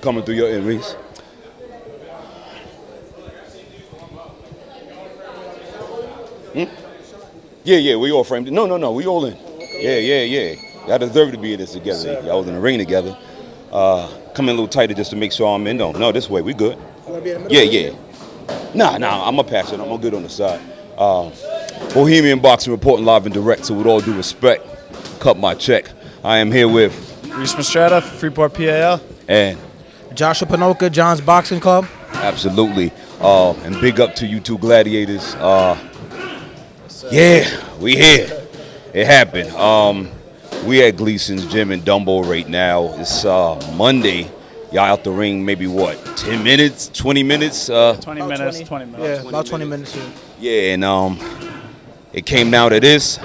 coming through your end, Reese. Yeah, we all framed it. No, we all in. Yeah. Y'all deserve to be in this together. Y'all was in the ring together. Come in a little tighter just to make sure I'm in. No, this way, we good. Yeah. Nah, I'm a passion. I'm good on the side. Bohemian Boxing reporting live and direct, so with all due respect, cut my check. I am here with RINGMASTERS, Freeport, PAL. And Joshua Pinoca, John's Boxing Club. Absolutely. And big up to you two gladiators. Yeah, we here. It happened. We at Gleason's Gym in Dumbo right now. It's Monday. Y'all out the ring maybe what, 10 minutes, 20 minutes? 20 minutes. Yeah, about 20 minutes here. Yeah, and it came down to this.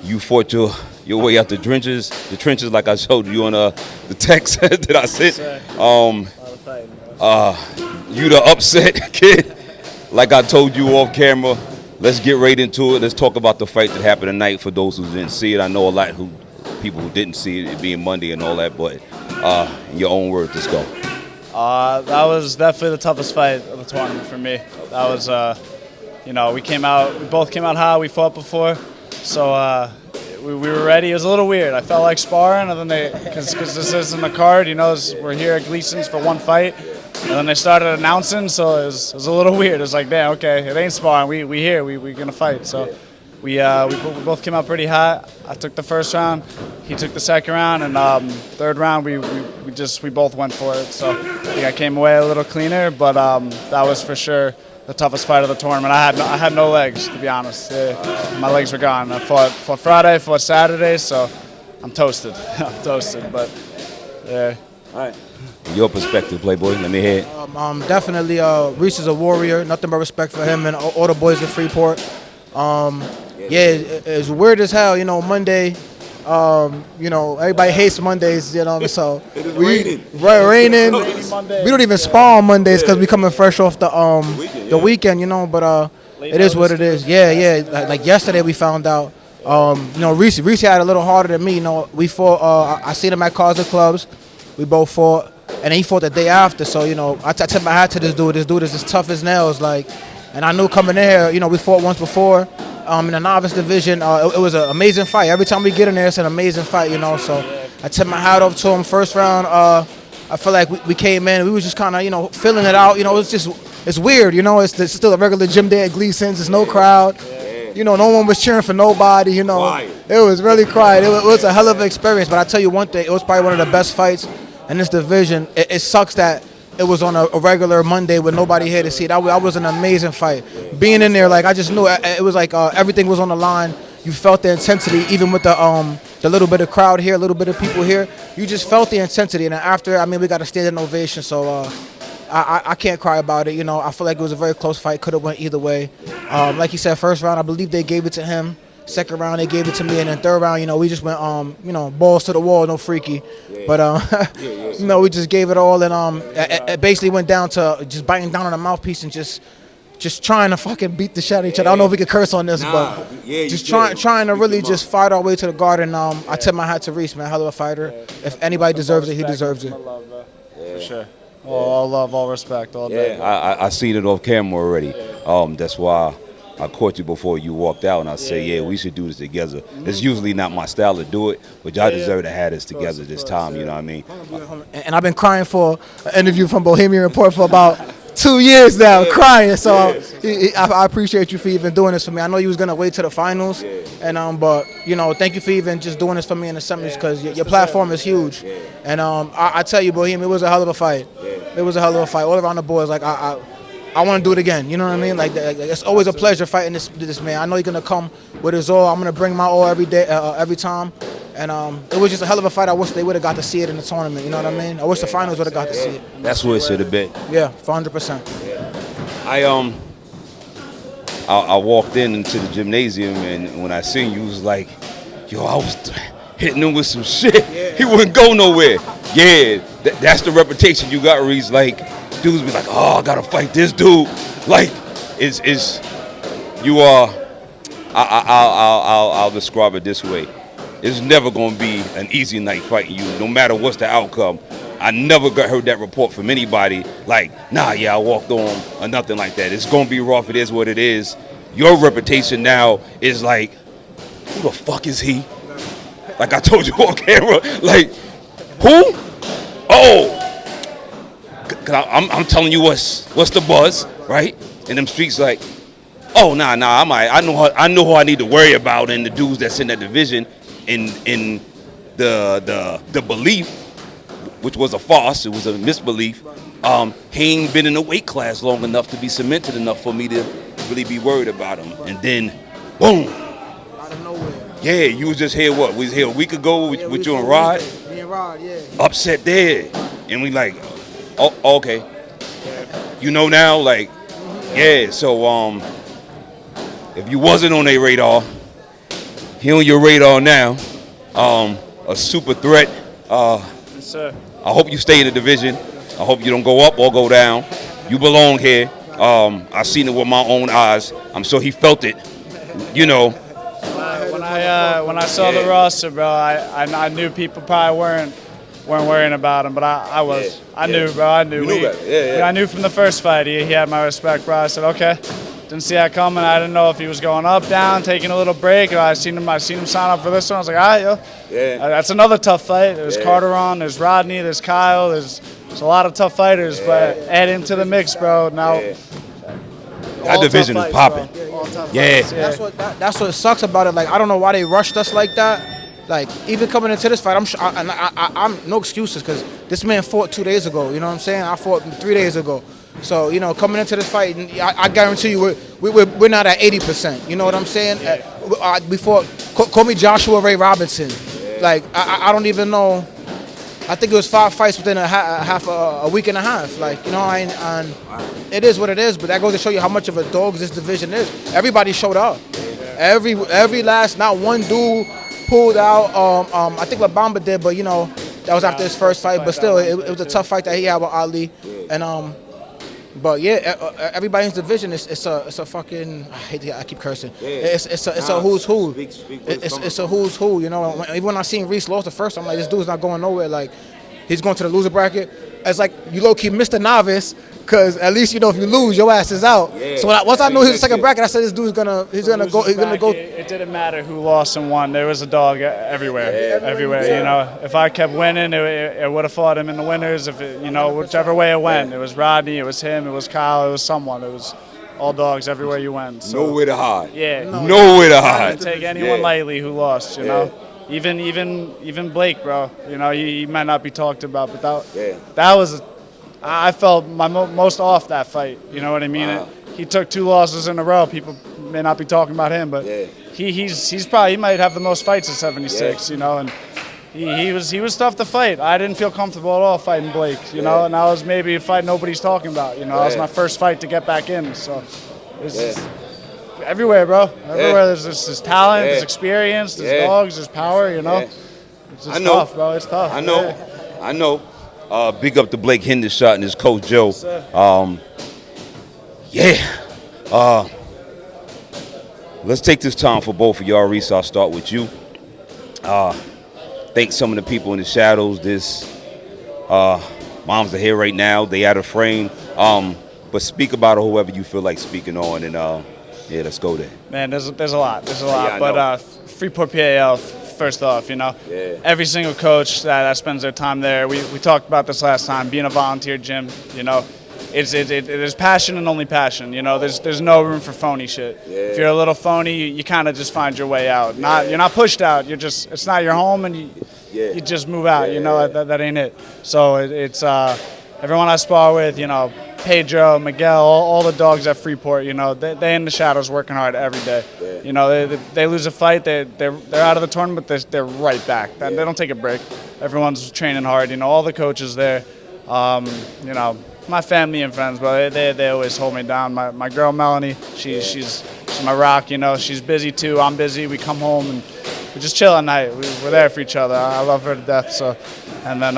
You fought your way out the trenches. Like I showed you on the text that I sent. You the upset kid. Like I told you off camera. Let's get right into it. Let's talk about the fight that happened tonight for those who didn't see it. I know a lot people who didn't see it being Monday and all that, but in your own words, let's go. That was definitely the toughest fight of the tournament for me. That was, we both came out hot. We fought before, so we were ready. It was a little weird. I felt like sparring, and then because this isn't the card, we're here at Gleason's for one fight. And then they started announcing, so it was a little weird. It was like, damn, okay, it ain't sparring. We here. We're gonna fight. So we both came out pretty hot. I took the first round. He took the second round, and third round we both went for it. So I think I came away a little cleaner, but that was for sure the toughest fight of the tournament. I had no legs, to be honest. My legs were gone. I fought Friday, fought Saturday, so I'm toasted. I'm toasted, but yeah. All right. Your perspective, Playboy. Let me hear it. Definitely, Reese is a warrior. Nothing but respect for him and all the boys at Freeport. It's weird as hell. Monday. Everybody hates Mondays. So raining. Raining. We don't even spar on Mondays because we coming fresh off the weekend. But it is what it is. Yeah. Like yesterday, we found out. Reese had a little harder than me. We fought. I seen him at Carter Clubs. We both fought, and then he fought the day after. So I tip my hat to this dude. This dude is as tough as nails. And I knew coming in here, we fought once before in the novice division. It was an amazing fight. Every time we get in there, it's an amazing fight. So I tip my hat off to him. First round, I feel like we came in. We was just kind of filling it out. It's weird. It's still a regular gym day at Gleason's. There's no crowd. No one was cheering for nobody. It was really quiet. It was a hell of an experience. But I tell you one thing, it was probably one of the best fights in this division. It sucks that it was on a regular Monday with nobody here to see it. That was an amazing fight. Being in there, I just knew it was like everything was on the line. You felt the intensity, even with the little bit of crowd here, a little bit of people here. You just felt the intensity. And then after, we got a standing ovation. So I can't cry about it. I feel like it was a very close fight. Could have went either way. Like you said, first round, I believe they gave it to him. Second round, they gave it to me, and then third round, we just went, balls to the wall, no freaky. But we just gave it all, and it basically went down to just biting down on the mouthpiece and just trying to fucking beat the shit out of each other. I don't know if we could curse on this, but just trying to really just fight our way to the garden. I tip my hat to Reese, man, hell of a fighter. If anybody deserves it, he deserves it. For sure. All love, all respect, all day. I seen it off camera already. That's why I caught you before you walked out, and I said, we should do this together. It's usually not my style to do it, but y'all deserve to have this together this time, you know what I mean? And I've been crying for an interview from Bohemian Report for about 2 years now, crying. So I appreciate you for even doing this for me. I know you was going to wait to the finals, and but, thank you for even just doing this for me in the semis, because your platform is huge. And I tell you, Bohemian, it was a hell of a fight. It was a hell of a fight. All around the boards, I want to do it again. You know what I mean? It's always a pleasure fighting this man. I know he's gonna come with his all. I'm gonna bring my all every day, every time. And it was just a hell of a fight. I wish they would have got to see it in the tournament. You know what I mean? I wish the finals would have got to see it. That's what it should have been. Yeah, 100%. I walked into the gymnasium, and when I seen you, it was like, yo, I was hitting him with some shit. He wouldn't go nowhere. Yeah, that's the reputation you got, Reese. Dudes be like, oh, I gotta fight this dude. You are. I'll describe it this way. It's never gonna be an easy night fighting you, no matter what's the outcome. I never heard that report from anybody like, nah, yeah, I walked on or nothing like that. It's going to be rough. It is what it is. Your reputation now is like, who the fuck is he? Like I told you on camera, like, who? Oh, I'm telling you what's the buzz, right? And them streets like, oh, nah, I know who I need to worry about, and the dudes that's in that division, in the belief, which was a farce, it was a misbelief. He ain't been in a weight class long enough to be cemented enough for me to really be worried about him. And then, boom. Out of nowhere. Yeah, you was just here, what? We was here a week ago with you and Rod? Me and Rod, yeah. Upset there. And we like, oh, okay. You know now, like, yeah, so if you wasn't on their radar, he on your radar now. A super threat. Yes, sir. I hope you stay in the division. I hope you don't go up or go down. You belong here. I seen it with my own eyes. I'm sure he felt it. You know. When I saw the roster, bro, I knew people probably weren't worrying about him, but I was. I knew, bro. I knew. You knew that. Yeah. I knew from the first fight he had my respect, bro. I said, okay. Didn't see that coming. I didn't know if he was going up, down, taking a little break. I seen him sign up for this one. I was like, all right, yo. Yeah. That's another tough fight. There's Carter on, there's Rodney, there's Kyle, there's a lot of tough fighters, but add into the mix, bro. Now. Yeah. That division is popping. Yeah. That's what sucks about it. Like, I don't know why they rushed us like that. Like, even coming into this fight, I'm no excuses, because this man fought 2 days ago. You know what I'm saying? I fought 3 days ago. So, you know, coming into this fight, I guarantee you we're not at 80%. You know what I'm saying? We fought, call me Joshua Ray Robinson. Like, I don't even know. I think it was 5 fights within a week and a half. Like, you know, and it is what it is. But that goes to show you how much of a dog this division is. Everybody showed up. Every last, not one dude pulled out. I think La Bamba did, but, you know, that was after his first fight. But still, it was a tough fight that he had with Ali. And but yeah, everybody in this division it's a fucking, I keep cursing. It's a who's who. It's a who's who. You know, even when I seen Reese lost the first, I'm like, this dude's not going nowhere. Like, he's going to the loser bracket. It's like you low key missed a novice, because at least, you know, if you lose, your ass is out. So once I knew he was the second bracket, I said this dude's gonna go. It didn't matter who lost and won. There was a dog everywhere. You know, if I kept winning, it would have fought him in the winners. If it, you know, whichever way it went, it was Rodney, it was him, it was Kyle, it was someone. It was all dogs everywhere you went. So, nowhere to hide. Yeah. Nowhere to hide. Didn't take anyone lightly who lost. You know. Even Blake, bro. You know, he might not be talked about, but that was. I felt my most off that fight. You know what I mean? Wow. He took 2 losses in a row. People may not be talking about him, but he might have the most fights at 76. You know, and he was tough to fight. I didn't feel comfortable at all fighting Blake. You know, and that was maybe a fight nobody's talking about. You know, that was my first fight to get back in. So it's just everywhere, bro. Everywhere there's talent, there's experience, there's dogs, there's power. You know, it's just tough, bro. It's tough. I know. Big up to Blake Hendershot and his coach Joe. Let's take this time for both of y'all. Reese, I'll start with you. Thank some of the people in the shadows. Moms are here right now. They out of frame. But speak about it whoever you feel like speaking on, and let's go there. Man, there's a lot. But Freeport PAL. First off, you know, every single coach that spends their time there, we talked about this last time, being a volunteer gym, you know, there's passion and only passion, you know, there's no room for phony shit. If you're a little phony, you kind of just find your way out. You're not pushed out, it's not your home, and you just move out, you know, that ain't it. So it's everyone I spar with, you know, Pedro, Miguel, all the dogs at Freeport, you know, they in the shadows working hard every day. You know, they lose a fight, they're out of the tournament, they're right back. They don't take a break. Everyone's training hard, you know, all the coaches there. You know, my family and friends, bro, they always hold me down. My girl Melanie, she's my rock, you know, she's busy too, I'm busy. We come home and we just chill at night. We're there for each other. I love her to death. So, and then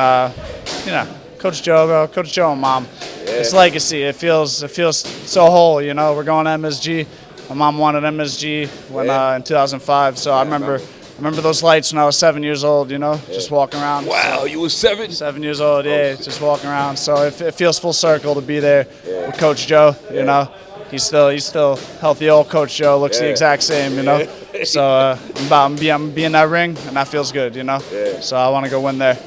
you know, Coach Joe and Mom. It's legacy. It feels so whole. You know, we're going to MSG. My mom wanted MSG when in 2005. So I remember remember those lights when I was 7 years old, you know, just walking around. Wow, you was 7? 7 years old, yeah, just walking around. So it feels full circle to be there with Coach Joe, you know. He's still healthy old Coach Joe, looks the exact same, you know. So I'm being in that ring, and that feels good, you know. So I want to go win there.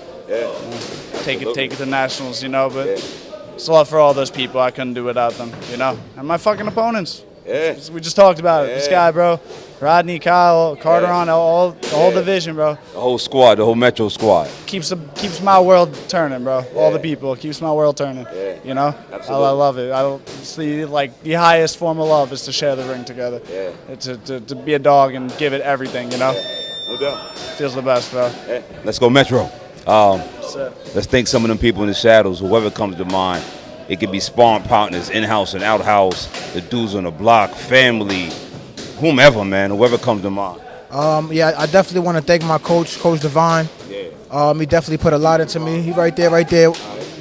Take it to nationals, you know, but it's a lot for all those people. I couldn't do without them, you know. And my fucking opponents. We just talked about it. This guy, bro. Rodney, Kyle, Carter on, the whole division, bro. The whole squad, the whole Metro squad. Keeps my world turning, bro. All the people. It keeps my world turning. You know? I love it. It's the highest form of love is to share the ring together. To be a dog and give it everything, you know? No doubt. Feels the best, bro. Let's go Metro. Let's thank some of them people in the shadows, whoever comes to mind. It could be sparring partners, in-house and out-house, the dudes on the block, family, whomever, man, whoever comes to mind. Yeah, I definitely want to thank my coach, Coach Divine. He definitely put a lot into me. He right there,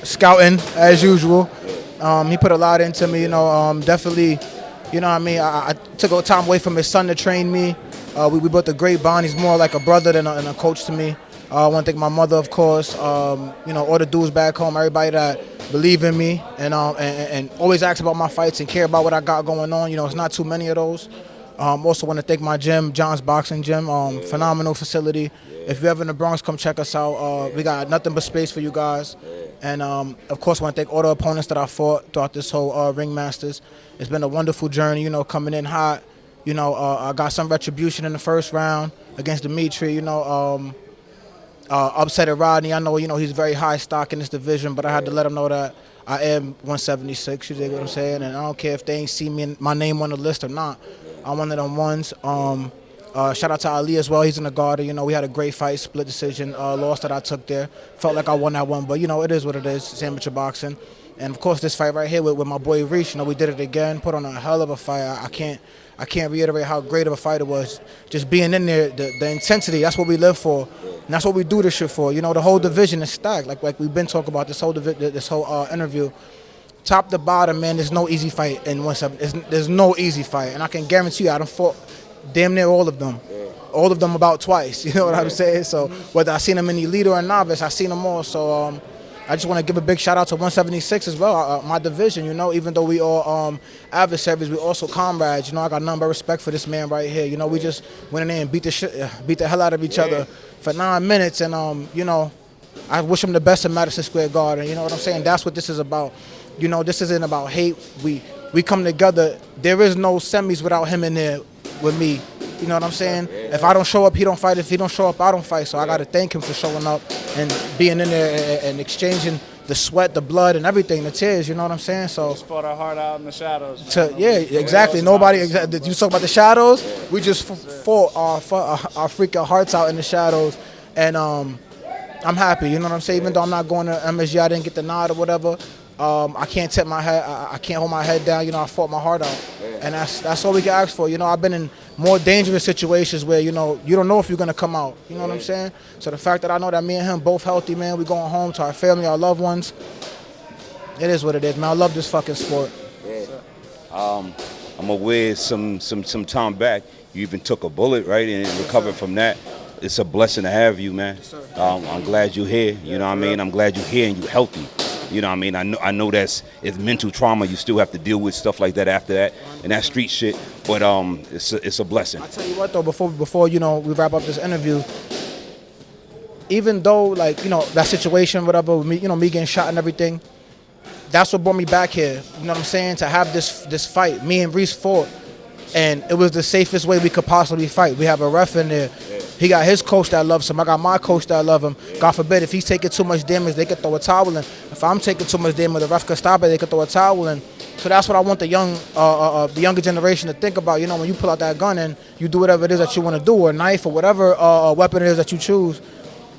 scouting as usual. He put a lot into me, you know. Definitely, you know what I mean. I took a time away from his son to train me. We built a great bond. He's more like a brother than a coach to me. I want to thank my mother, of course. You know, all the dudes back home, everybody that believe in me and always ask about my fights and care about what I got going on. You know, it's not too many of those. Also want to thank my gym, John's Boxing Gym. Phenomenal facility. If you're ever in the Bronx, come check us out. We got nothing but space for you guys. And, of course, want to thank all the opponents that I fought throughout this whole RINGMASTERS. It's been a wonderful journey, you know, coming in hot. You know, I got some retribution in the first round against Dimitri, you know. Upset at Rodney. I know, you know, he's very high stock in this division, but I had to let him know that I am 176, you dig what I'm saying? And I don't care if they ain't see my name on the list or not. I'm one of them ones. Shout out to Ali as well. He's in the Garter. You know, we had a great fight, split decision, loss that I took there. Felt like I won that one, but, you know, it is what it is. It's amateur boxing. And, of course, this fight right here with my boy Reach, you know, we did it again, put on a hell of a fight. I can't reiterate how great of a fight it was. Just being in there, the intensity, that's what we live for. And that's what we do this shit for. You know, the whole division is stacked. Like we've been talking about this whole interview. Top to bottom, man, there's no easy fight in 170. There's no easy fight. And I can guarantee you, I done fought damn near all of them. All of them about twice, you know what I'm saying? So whether I seen them in elite or a novice, I seen them all. So I just want to give a big shout out to 176 as well, my division, you know, even though we all adversaries, we also comrades. You know, I got nothing but respect for this man right here. You know, we just went in there and beat the hell out of each other for 9 minutes. And, you know, I wish him the best in Madison Square Garden. You know what I'm saying? That's what this is about. You know, this isn't about hate. We come together. There is no semis without him in there with me. You know what I'm saying? If I don't show up, he don't fight. If he don't show up, I don't fight. So I got to thank him for showing up and being in there and exchanging the sweat, the blood, and everything, the tears. You know what I'm saying? So just fought our heart out in the shadows. Yeah, exactly. Nobody. You talk about the shadows. We just fought our freaking hearts out in the shadows, and I'm happy. You know what I'm saying? Even though I'm not going to MSG, I didn't get the nod or whatever. I can't tip my head. I can't hold my head down. You know, I fought my heart out, and that's all we can ask for. You know, I've been in more dangerous situations where, you know, you don't know if you're gonna come out. You know what I'm saying? So the fact that I know that me and him both healthy, man, we going home to our family, our loved ones. It is what it is, man. I love this fucking sport. I'm aware some time back you even took a bullet, right, and recovered from that. It's a blessing to have you, man. I'm glad you're here. You know what I mean? I'm glad you're here and you're healthy. You know what I mean? I know it's mental trauma. You still have to deal with stuff like that after that and that street shit. But it's a blessing. I tell you what though, before you know we wrap up this interview, even though like you know that situation, whatever, me getting shot and everything, that's what brought me back here. You know what I'm saying? To have this fight, me and Reese fought, and it was the safest way we could possibly fight. We have a ref in there. He got his coach that loves him. I got my coach that love him. God forbid, if he's taking too much damage, they could throw a towel in. If I'm taking too much damage, the ref could stop it, they could throw a towel in. So that's what I want the younger generation to think about. You know, when you pull out that gun and you do whatever it is that you want to do, or a knife, or whatever weapon it is that you choose,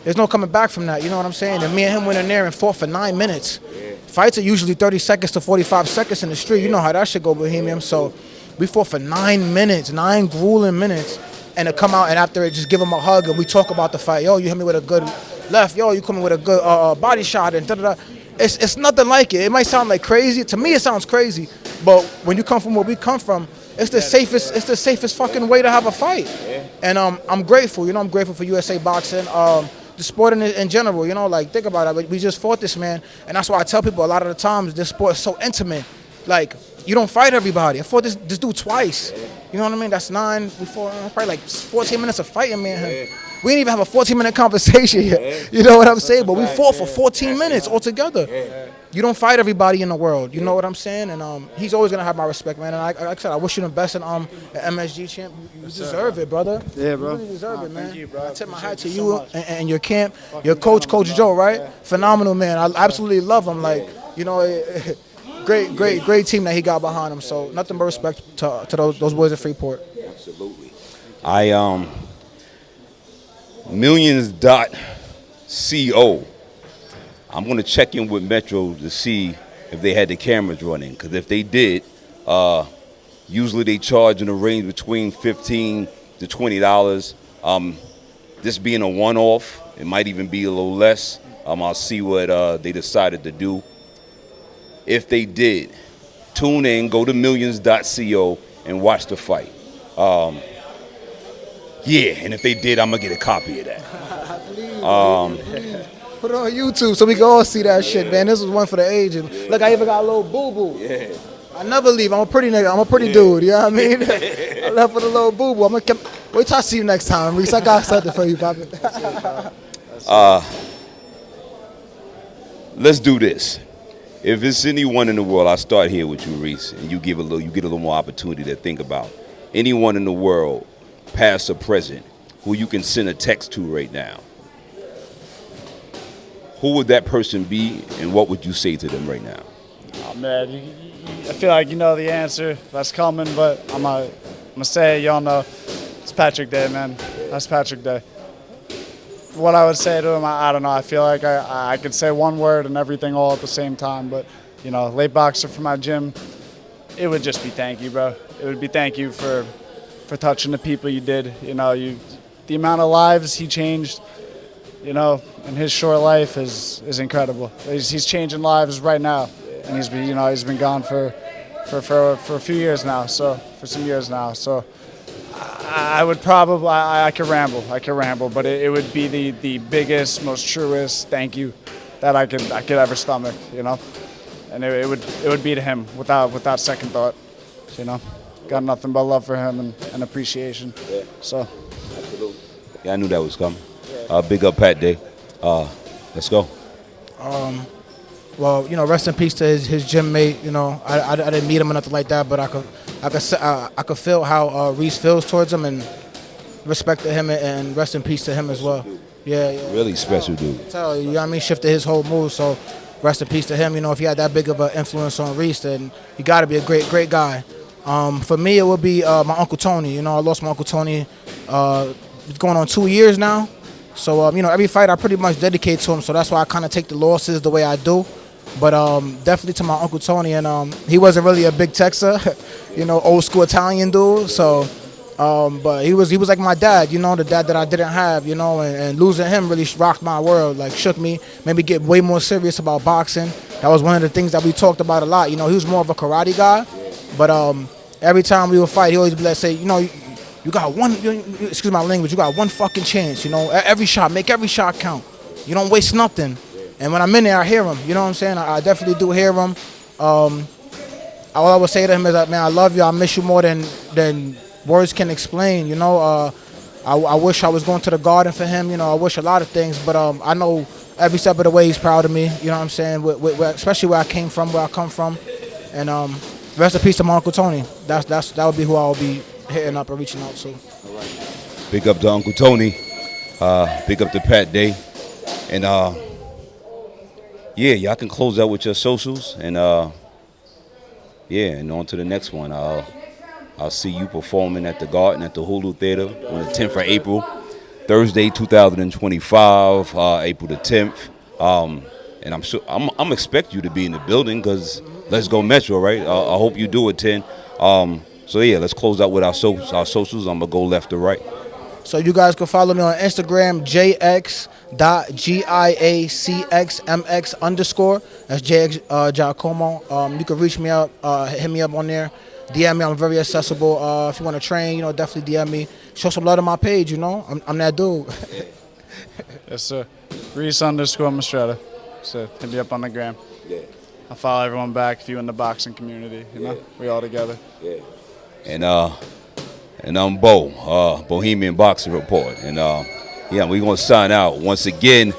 there's no coming back from that. You know what I'm saying? And me and him went in there and fought for 9 minutes. Fights are usually 30 seconds to 45 seconds in the street. You know how that shit go, Bohemian. So we fought for 9 minutes, 9 grueling minutes. And to come out and after it, just give him a hug and we talk about the fight. Yo, you hit me with a good left. Yo, you come in with a good body shot and da-da-da. It's nothing like it. It might sound like crazy. To me, it sounds crazy. But when you come from where we come from, it's the safest. It's the safest fucking way to have a fight. And I'm grateful. I'm grateful for USA Boxing. The sport in general. Like think about it. We just fought this man, and that's why I tell people a lot of the times this sport is so intimate. Like you don't fight everybody. I fought this dude twice. You know what I mean? That's 9. We fought probably like 14 minutes of fighting, me and him. We didn't even have a 14-minute conversation yet. You know what I'm saying? But we fought for 14 minutes altogether. You don't fight everybody in the world. You know what I'm saying? And he's always gonna have my respect, man. And like I said, I wish you the best in MSG champ. You deserve it, brother. Yeah, bro. You really deserve it, man. Thank you, bro. I tip my hat to you and your camp, your coach, Coach Joe, right? Phenomenal, man. I absolutely love him. Like, great team that he got behind him. So nothing but respect to those boys at Freeport. Absolutely. Millions.co. I'm going to check in with Metro to see if they had the cameras running, because if they did, usually they charge in a range between $15 to $20. This being a one-off, it might even be a little less. I'll see what they decided to do. If they did, tune in, go to millions.co and watch the fight. Yeah, and if they did, I'm going to get a copy of that. Put it on YouTube so we can all see that shit, man. This was one for the ages. Look, I even got a little boo-boo. Yeah. I never leave. I'm a pretty nigga. I'm a pretty dude. You know what I mean? I left with a little boo-boo. Wait till I see you next time, Reese. I got something for you, Papa. Let's do this. If it's anyone in the world, I'll start here with you, Reese, and you get a little more opportunity to think about. Anyone in the world, past or present, who you can send a text to right now. Who would that person be, and what would you say to them right now? Oh, man, I feel like you know the answer. That's coming, but I'm gonna say, y'all know, it's Patrick Day, man. That's Patrick Day. What I would say to him, I don't know. I feel like I could say one word and everything all at the same time, but, late boxer for my gym, it would just be thank you, bro. It would be thank you for touching the people you did. The amount of lives he changed, in his short life is incredible. He's changing lives right now, and he's been gone for a few years now. So for some years now. So I would probably I could ramble, but it would be the biggest, most truest thank you that I could ever stomach. And it would be to him without second thought. Got nothing but love for him and appreciation. Yeah. So. Absolutely. Yeah, I knew that was coming. Big up Pat Day. Let's go. Well, rest in peace to his gym mate. I didn't meet him or nothing like that, but I could feel how Reese feels towards him, and respect to him, and rest in peace to him as well. Yeah. Really special dude. Tell you, shifted his whole move. So rest in peace to him. If he had that big of an influence on Reese, then he got to be a great guy. For me, it would be my Uncle Tony. I lost my Uncle Tony. It's going on 2 years now. So, every fight I pretty much dedicate to him. So that's why I kind of take the losses the way I do. But definitely to my Uncle Tony. And he wasn't really a big Texer, old school Italian dude. So, but he was like my dad, the dad that I didn't have, and losing him really rocked my world, like shook me, made me get way more serious about boxing. That was one of the things that we talked about a lot. He was more of a karate guy. But every time we would fight, he always be like, say, you got one, excuse my language, you got one fucking chance, every shot, make every shot count. You don't waste nothing. And when I'm in there, I hear him, you know what I'm saying? I definitely do hear him. All I would say to him is that, man, I love you, I miss you more than words can explain, I wish I was going to the Garden for him, I wish a lot of things, but I know every step of the way he's proud of me, you know what I'm saying? Especially where I came from, where I come from. And rest in peace to my Uncle Tony. That would be who I would be hitting up and reaching out to. Big up to Uncle Tony. Big up to Pat Day. And y'all can close out with your socials. And and on to the next one. I'll see you performing at the Garden at the Hulu Theater on the 10th of April, Thursday, 2025, April the 10th. And I'm expect you to be in the building, because let's go Metro, right? I hope you do attend. So let's close out with our socials. I'm gonna go left to right. So you guys can follow me on Instagram, jx.giaccxmx_. That's JX Giacomo. You can reach me up, hit me up on there. DM me. I'm very accessible. If you want to train, definitely DM me. Show some love to my page. I'm that dude. Yes, sir. Reese_Mastretta. So hit me up on the gram. Yeah. I follow everyone back. If you in the boxing community, we all together. Yeah. And I'm Bo, Bohemian Boxing Report. And we're gonna sign out once again.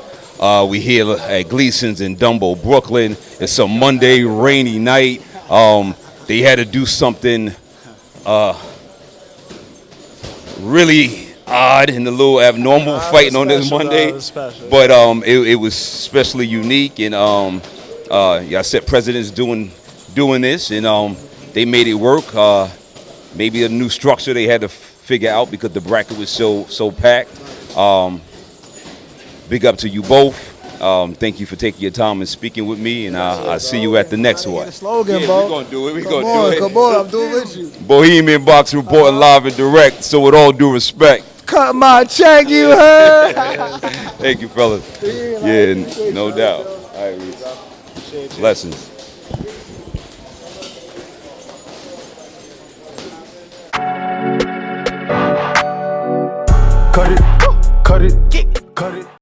We here at Gleason's in Dumbo, Brooklyn. It's a Monday rainy night. They had to do something really odd and a little abnormal fighting on this Monday, but it was especially unique. And I said presidents doing this, and they made it work. Maybe a new structure they had to figure out because the bracket was so packed. Big up to you both. Thank you for taking your time and speaking with me, and I'll see you at the next one. Slogan, bro. We're gonna do it. Come on, I'm doing with you. Bohemian Boxing reporting live and direct. So with all due respect, Cut my check, you heard? thank you, fellas. Yeah, no doubt. All right, Reese. Blessings.